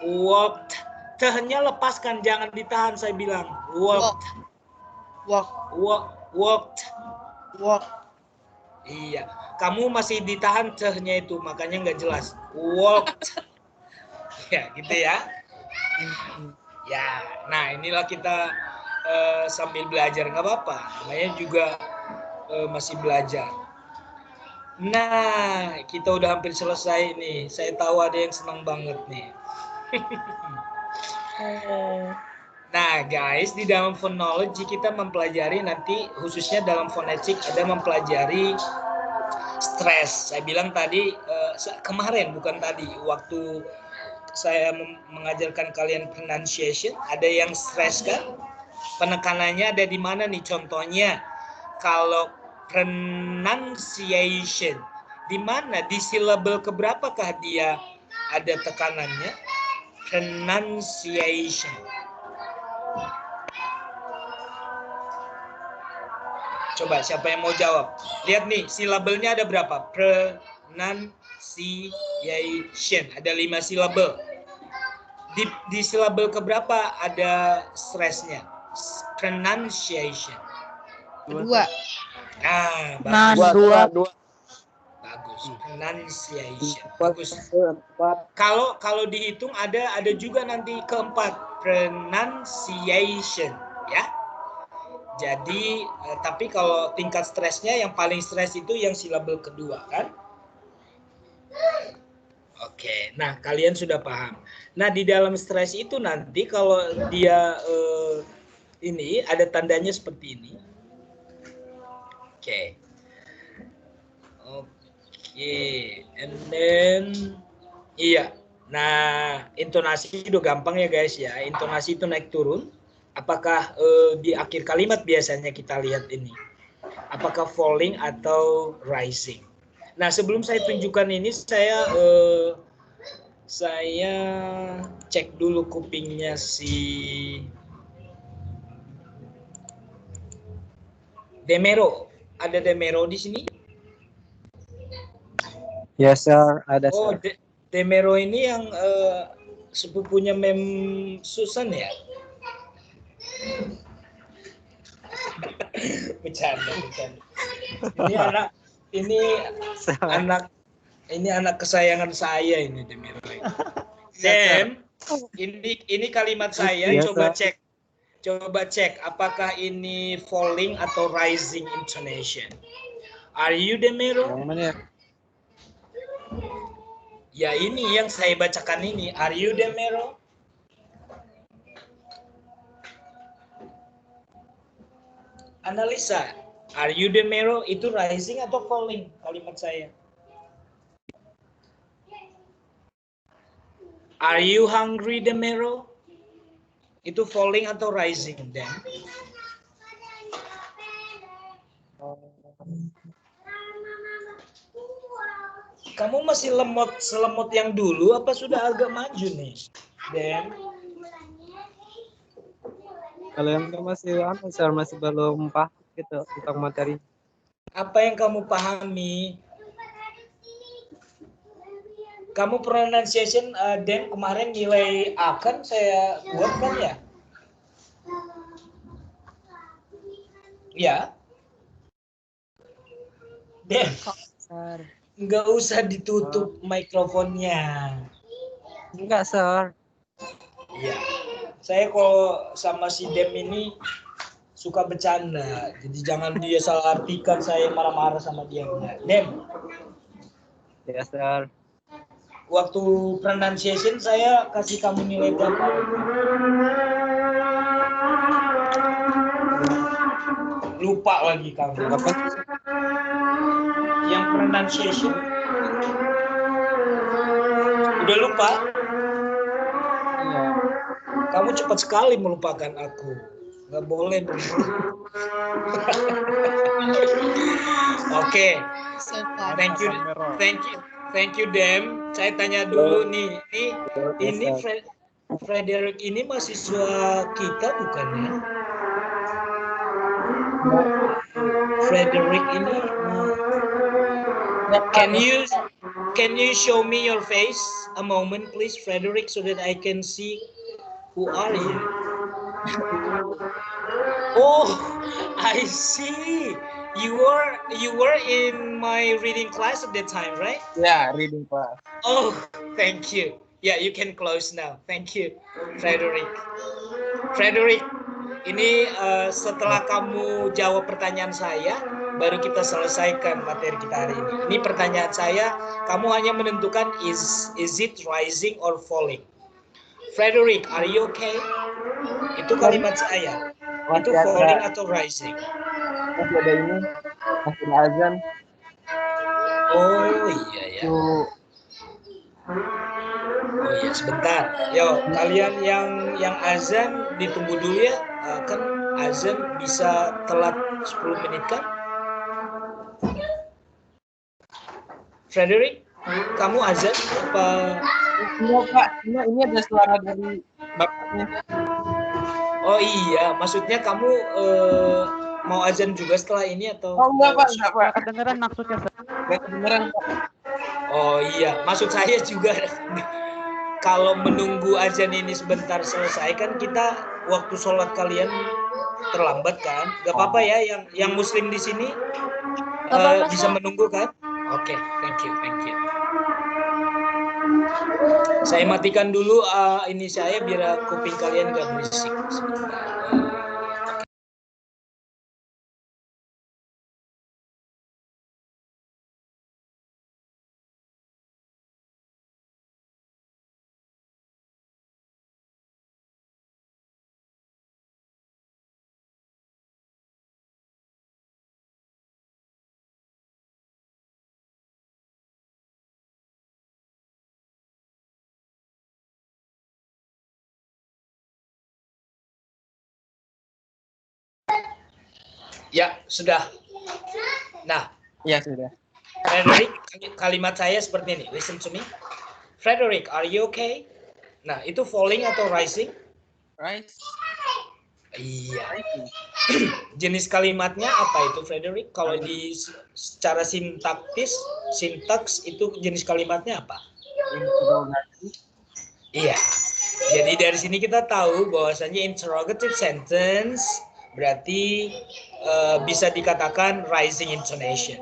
Walked. Tehnya lepaskan, jangan ditahan saya bilang. Walked. Walk. Walked. Walk. Iya, kamu masih ditahan tehnya itu, makanya nggak jelas. Walked. Ya, gitu ya. Ya, nah inilah kita sambil belajar, nggak apa-apa. Namanya juga masih belajar. Nah, kita udah hampir selesai nih. Saya tahu ada yang senang banget nih. Nah, guys, di dalam phonology kita mempelajari nanti, khususnya dalam fonetik, ada mempelajari stres. Saya bilang tadi, kemarin, bukan tadi, waktu saya mengajarkan kalian pronunciation, ada yang stres kan? Penekanannya ada di mana nih? Contohnya, kalau pronunciation, di mana? Di silabel keberapakah dia ada tekanannya? Pronunciation. Coba siapa yang mau jawab? Lihat nih, silabelnya ada berapa? Pronunciation. Ada 5 silabel. Di silabel keberapa ada stresnya? Pronunciation. Kedua. Nah, bagus. Dua. Bagus. Pronunciation. Bagus. Kalau dihitung ada juga nanti keempat, pronunciation, ya. Jadi tapi kalau tingkat stresnya yang paling stres itu yang silabel kedua kan? Oke, nah kalian sudah paham. Nah di dalam stres itu nanti kalau dia ini ada tandanya seperti ini. Oke. And then iya. Nah intonasi itu gampang ya guys ya. Intonasi itu naik turun. Apakah di akhir kalimat biasanya kita lihat ini? Apakah falling atau rising? Nah, sebelum saya tunjukkan ini, saya cek dulu kupingnya si Demero. Ada Demero di sini? Yes, sir. Ada, Oh, sir. Demero ini yang sepupunya Mem Susan ya? Bercanda. Ini anak kesayangan saya ini Demiro. Dem, ini kalimat saya, Yes, coba cek apakah ini falling atau rising intonation. Are you Demiro? Yang mana ya? Ya ini yang saya bacakan ini. Are you Demiro? Analisa. Are you Demiro? Itu rising atau falling kalimat saya? Are you hungry Demiro? Itu falling atau rising Dan? Kamu masih selemot yang dulu apa sudah agak maju nih Dan? Kalau yang masih sir, masih belum paham gitu tentang materi. Apa yang kamu pahami? Kamu pronunciation Dan kemarin nilai A kan saya buat kan ya? Ya. Dem, Sir. nggak usah ditutup mikrofonnya. Enggak, Sir. Iya. Saya kalau sama si Dem ini suka bercanda, jadi jangan dia salah artikan saya marah-marah sama dia. Dem, Ya, Sir. waktu pronunciation saya kasih kamu nilai berapa? Lupa lagi kamu. Apa sih? Yang pronunciation udah lupa? Iya. Kamu cepat sekali melupakan aku. Nggak boleh begitu. Oke. So fun. Thank you, Dem. Saya tanya dulu nih, ini Frederick ini mahasiswa kita bukan ya? Frederick ini, can you show me your face a moment, please, Frederick, so that I can see who are you? Oh, I see. You were in my reading class at that time, right? Ya, reading class. Oh, thank you. Yeah, you can close now. Thank you, Frederick. Frederick, ini setelah kamu jawab pertanyaan saya, baru kita selesaikan materi kita hari ini. Ini pertanyaan saya, kamu hanya menentukan is it rising or falling. Frederick, are you okay? Itu kalimat saya. Itu falling atau rising? Masih ada ini. Masih ada azan. Oh iya ya. Oh iya, sebentar. Yo, kalian yang azan ditunggu dulu ya. Kan azan bisa telat 10 menit kan? Frederick, kamu azan apa? Enggak, Pak. Ini ada suara dari bapaknya. Oh iya, maksudnya kamu mau azan juga setelah ini atau? Oh enggak, Pak. Enggak, Pak. Kedengeran maksudnya, Pak. Enggak kedengeran, Pak. Oh iya, maksud saya juga kalau menunggu azan ini sebentar selesai kan kita waktu sholat kalian terlambat kan? Gak apa-apa ya, yang muslim di sini bisa menunggu kan? Oke, thank you. Saya matikan dulu ini saya biar kuping kalian gak berisik. Ya, sudah. Nah, Ya, sudah. Frederick, kalimat saya seperti ini. Listen to me. Frederick, are you okay? Nah, itu falling atau rising? Right. Iya. Jenis kalimatnya apa itu, Frederick? Kalau di secara sintaks itu jenis kalimatnya apa? Interogasi. Iya. Jadi dari sini kita tahu bahwasanya interrogative sentence berarti bisa dikatakan rising intonation.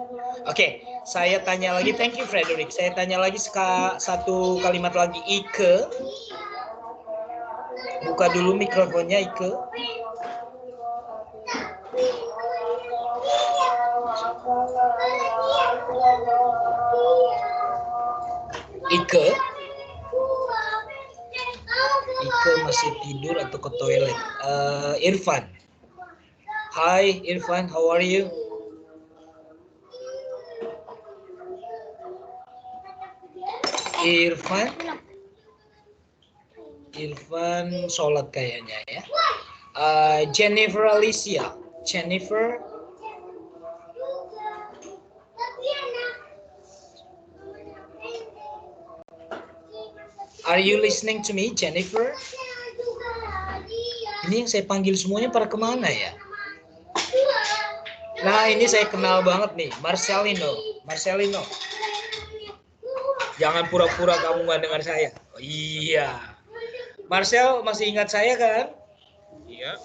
Oke, saya tanya lagi. Thank you, Frederick. Saya tanya lagi satu kalimat lagi. Ike. Buka dulu mikrofonnya, Ike. Ike masih tidur atau ke toilet? Irfan. Hi Irfan, how are you? Irfan sholat kayaknya ya. Jennifer Alicia. Jennifer. Are you listening to me, Jennifer? Ini yang saya panggil semuanya pada kemana ya? Nah, ini saya kenal banget nih, Marcelino. Jangan pura-pura kamu nggak dengar saya. Oh, iya. Marcel masih ingat saya kan? Iya.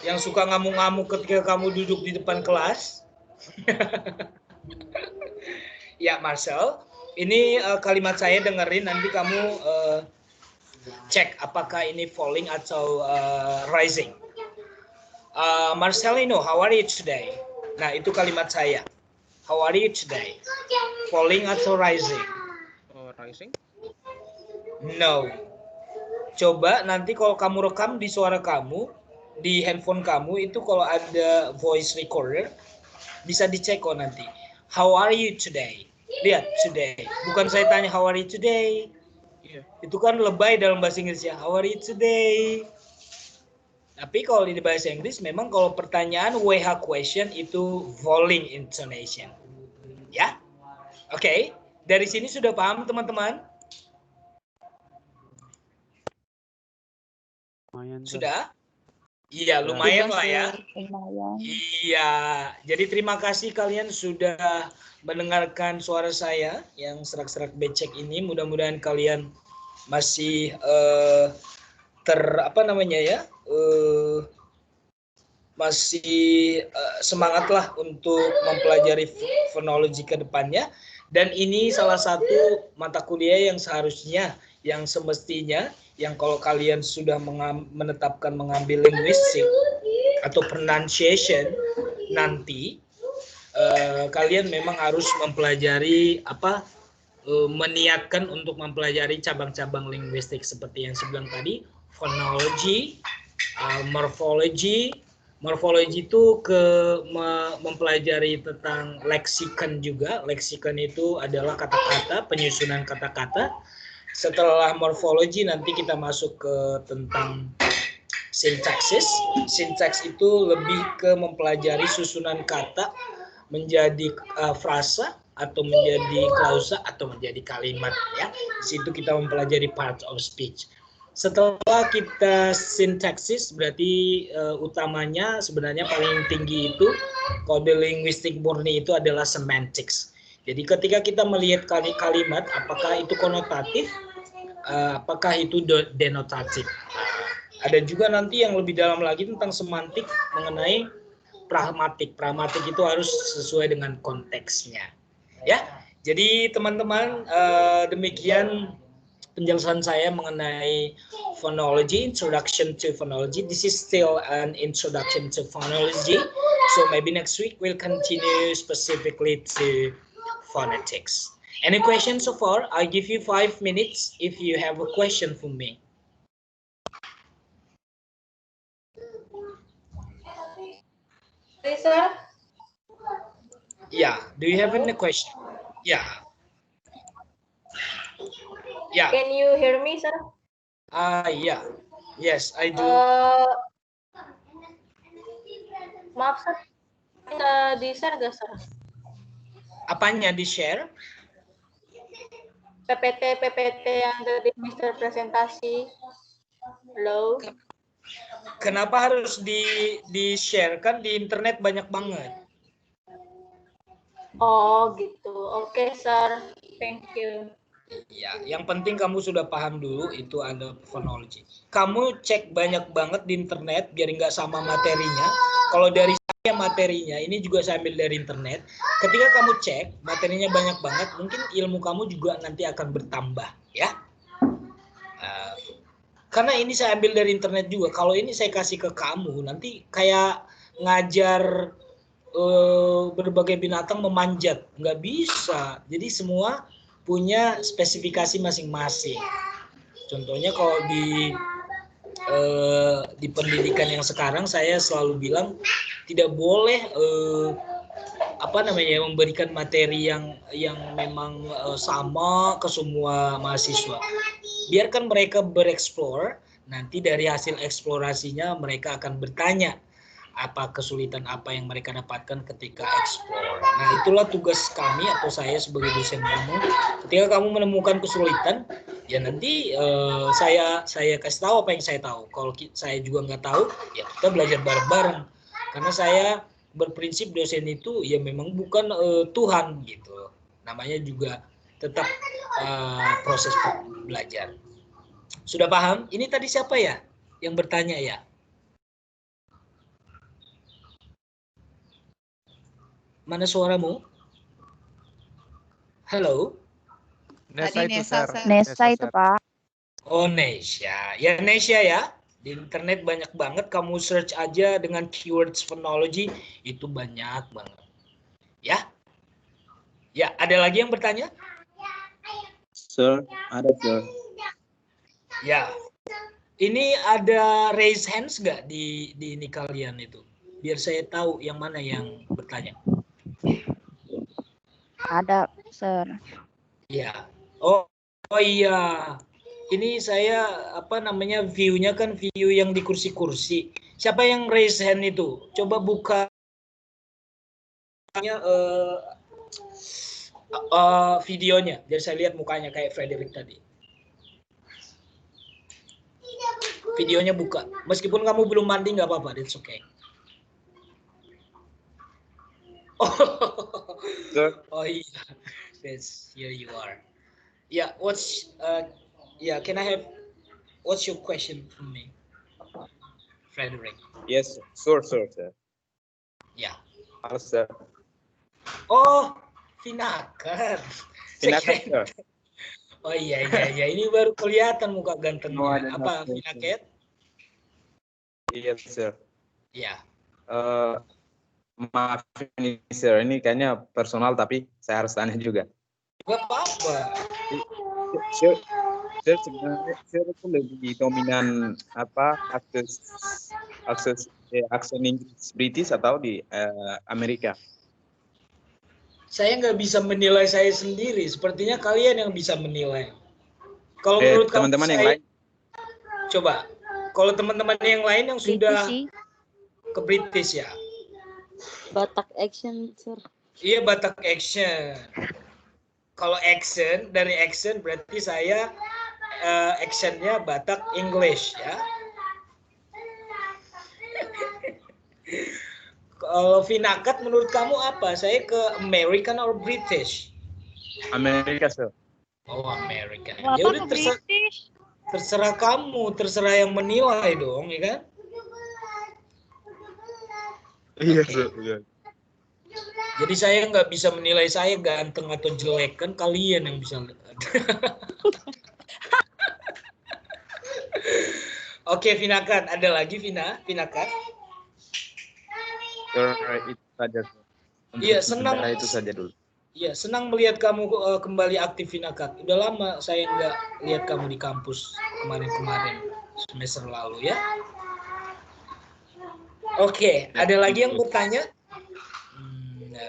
Yang suka ngamuk-ngamuk ketika kamu duduk di depan kelas. Ya, Marcel. Ini kalimat saya dengerin, nanti kamu cek apakah ini falling atau rising. Marcelino, how are you today? Nah, itu kalimat saya. How are you today? Falling atau rising? Oh, rising? No. Coba nanti kalau kamu rekam di suara kamu, di handphone kamu itu kalau ada voice recorder, bisa dicek kok nanti. How are you today? Lihat, today. Bukan saya tanya how are you today. Iya. Itu kan lebay dalam bahasa Inggrisnya. How are you today? Tapi kalau di bahasa Inggris memang kalau pertanyaan WH question itu falling intonation. Ya? Oke. Dari sini sudah paham teman-teman? Lumayan, Sir. Sudah? Iya, lumayan lah ya. Lumayan. Iya, jadi terima kasih kalian sudah mendengarkan suara saya yang serak-serak becek ini. Mudah-mudahan kalian masih masih semangat lah untuk mempelajari fonologi ke depannya. Dan ini salah satu mata kuliah yang seharusnya, yang semestinya, yang kalau kalian sudah menetapkan mengambil linguistik atau pronunciation nanti, kalian memang harus mempelajari meniatkan untuk mempelajari cabang-cabang linguistik seperti yang saya bilang tadi, fonologi, morfologi. Morfologi itu mempelajari tentang leksikon juga. Leksikon itu adalah kata-kata, penyusunan kata-kata. Setelah morfologi nanti kita masuk ke tentang sintaksis. Sintaks itu lebih ke mempelajari susunan kata menjadi frasa atau menjadi klausa atau menjadi kalimat ya. Di situ kita mempelajari part of speech. Setelah kita sintaksis berarti utamanya sebenarnya paling tinggi itu kode linguistik murni itu adalah semantics. Jadi ketika kita melihat kalimat apakah itu konotatif, apakah itu denotatif. Ada juga nanti yang lebih dalam lagi tentang semantik mengenai pragmatik. Pragmatik itu harus sesuai dengan konteksnya. Ya, jadi teman-teman demikian penjelasan saya mengenai phonology, introduction to phonology. This is still an introduction to phonology. So maybe next week we'll continue specifically to phonetics. Any questions so far? I'll give you 5 minutes if you have a question for me. Sir, Yeah, do you have any question? Yeah. Yeah. can you hear me, sir? Yeah. Yes, I do. Maaf, sir. Bisa di-share nggak, sir? Apanya di-share? PPT yang tadi Mister presentasi. Halo. Kenapa harus di-share? Kan di internet banyak banget. Oh, gitu. Oke, sir. Thank you. Ya, yang penting kamu sudah paham dulu itu ada phonology. Kamu cek banyak banget di internet biar nggak sama materinya. Kalau dari saya materinya ini juga saya ambil dari internet. Ketika kamu cek materinya banyak banget, mungkin ilmu kamu juga nanti akan bertambah, ya. Karena ini saya ambil dari internet juga. Kalau ini saya kasih ke kamu, nanti kayak ngajar berbagai binatang memanjat, nggak bisa. Jadi semua punya spesifikasi masing-masing. Contohnya kalau di pendidikan yang sekarang saya selalu bilang tidak boleh memberikan materi yang memang sama ke semua mahasiswa. Biarkan mereka bereksplor, nanti dari hasil eksplorasinya mereka akan bertanya apa kesulitan apa yang mereka dapatkan ketika eksplor. Nah, itulah tugas kami atau saya sebagai dosen kamu. Ketika kamu menemukan kesulitan, ya nanti saya kasih tahu apa yang saya tahu. Kalau saya juga nggak tahu, ya kita belajar bareng-bareng. Karena saya berprinsip dosen itu ya memang bukan Tuhan gitu. Namanya juga tetap proses belajar. Sudah paham? Ini tadi siapa ya yang bertanya ya? Mana suaramu? Halo? Nesa Tadi itu, Nesa, Sir. Sir. Nesa itu, Sir. Pak. Oh, Nesya. Ya, Nesya ya. Di internet banyak banget. Kamu search aja dengan keywords phonology. Itu banyak banget. Ya. Ya, ada lagi yang bertanya? Sir, ada sir. Ya. Ini ada raise hands nggak di ini kalian itu? Biar saya tahu yang mana yang bertanya. Ada, Sir. Ya. Oh iya. Ini saya view-nya kan view yang di kursi-kursi. Siapa yang raise hand itu? Coba buka videonya biar saya lihat mukanya kayak Frederick tadi. Videonya buka. Meskipun kamu belum mandi nggak apa-apa, that's okay. Oh iya. Yes, here you are. Yeah, can I have what's your question from me? Frederick. Yes, sir. Sir. Ya. Halo, sir. Oh, Finakan. Finakan, sir. Oh iya, ini baru kelihatan muka gantengnya. Apa Finaket? Iya, sir. Ya. Maaf ini, sir. Ini kayaknya personal, tapi saya harus tanya juga. Gak apa-apa. Sir, sebenarnya sir itu lebih dominan aksen Inggris British atau di Amerika? Saya nggak bisa menilai saya sendiri. Sepertinya kalian yang bisa menilai. Kalau menurut teman-teman yang lain, coba. Kalau teman-teman yang lain yang sudah sih. ke British ya. Batak action, Sir. Iya, Batak action. Kalau action, dari action berarti saya actionnya Batak English ya. Kalau Finakat menurut kamu apa? Saya ke American or British? Amerika, sir. Oh, American. Ya udah terserah kamu, terserah yang menilai dong, ya kan? Iya, sir. Jadi saya nggak bisa menilai saya ganteng atau jelek, kan kalian yang bisa. Oke, Finakat. Ada lagi, Finakat? Itu saja. Iya, senang. Itu saja dulu. Iya, senang melihat kamu kembali aktif, Finakat. Udah lama saya nggak lihat kamu di kampus kemarin semester lalu ya. Oke, ada lagi yang bertanya? No.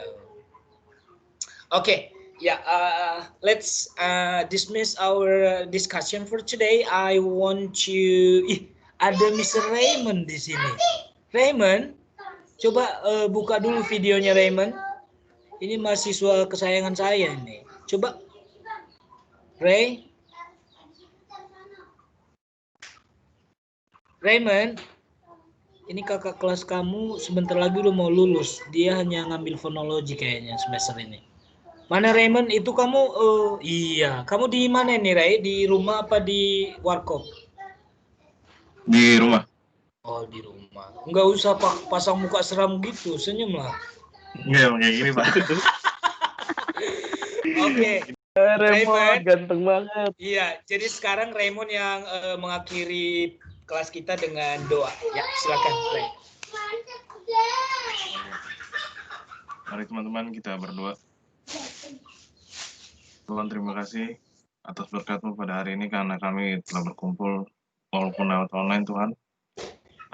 Oke, let's dismiss our discussion for today. I want you. Ada Mr. Raymond di sini. Raymond, coba buka dulu videonya Raymond. Ini mahasiswa kesayangan saya ini. Coba, Raymond, ini kakak kelas kamu sebentar lagi udah mau lulus. Dia hanya ngambil fonologi kayaknya semester ini. Mana Raymond? Itu kamu, iya. Kamu di mana nih, Ray? Di rumah apa di warkop? Di rumah. Oh, di rumah. Nggak usah pasang muka seram gitu, senyum lah. Nggak, kayak gini, Pak. Oke. Raymond ganteng banget. Iya, jadi sekarang Raymond yang mengakhiri kelas kita dengan doa. Ya, silakan, Ray. Mari teman-teman kita berdoa. Tuhan, terima kasih atas berkat-Mu pada hari ini karena kami telah berkumpul walaupun lewat online, Tuhan.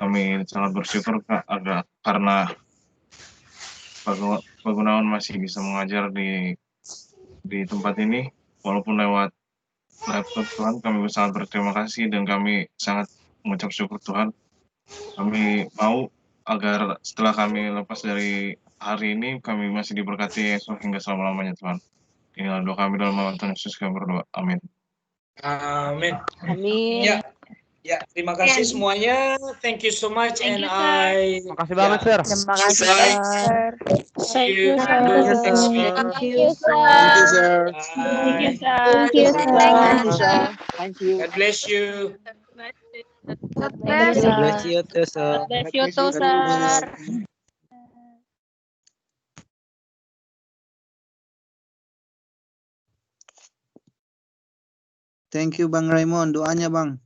Kami sangat bersyukur karena Pak Gunawan masih bisa mengajar di tempat ini walaupun lewat laptop, Tuhan. Kami sangat berterima kasih dan kami sangat mengucap syukur, Tuhan. Kami mau agar setelah kami lepas dari hari ini kami masih diberkati esok hingga selama-lamanya, Tuhan. Inilah doa kami dalam nama Tuhan Yesus, kami berdoa. Amin. Amin. Amin. Ya, terima kasih semuanya. Thank you so much. Thank you, Makasih banget, Sir. Terima kasih, Sir. Thank you. Thank you, sir. Thank you, sir. Thank you, sir. Thank you, sir. Thank you. God bless you. God bless you. Bless you too, Sir. Bless you too, sir. Thank you Bang Raymond. Doanya Bang.